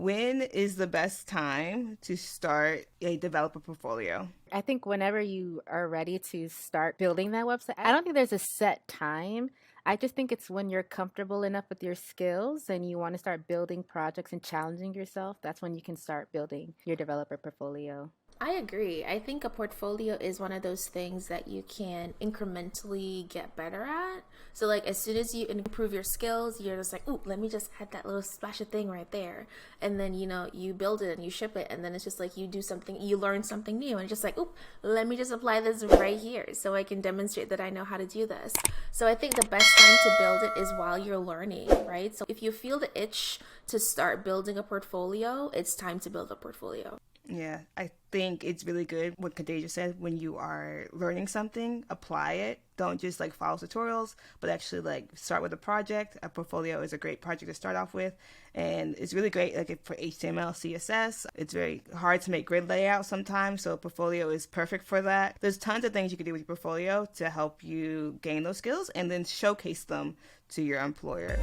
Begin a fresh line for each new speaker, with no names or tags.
when is the best time to start a developer portfolio?
I think whenever you are ready to start building that website, I don't think there's a set time. I just think it's when you're comfortable enough with your skills and you want to start building projects and challenging yourself. That's when you can start building your developer portfolio.
I agree. I think a portfolio is one of those things that you can incrementally get better at. So like as soon as you improve your skills, you're just like, ooh, let me just add that little splash of thing right there. And then, you build it and you ship it. And then it's just like you do something, you learn something new. And it's just like, ooh, let me just apply this right here so I can demonstrate that I know how to do this. So I think the best time to build it is while you're learning, right? So if you feel the itch to start building a portfolio, it's time to build a portfolio.
Yeah, I think it's really good what Khadija said. When you are learning something, apply it. Don't just like follow tutorials, but actually like start with a project. A portfolio is a great project to start off with. And it's really great like for HTML, CSS. It's very hard to make grid layout sometimes, so a portfolio is perfect for that. There's tons of things you can do with your portfolio to help you gain those skills and then showcase them to your employer.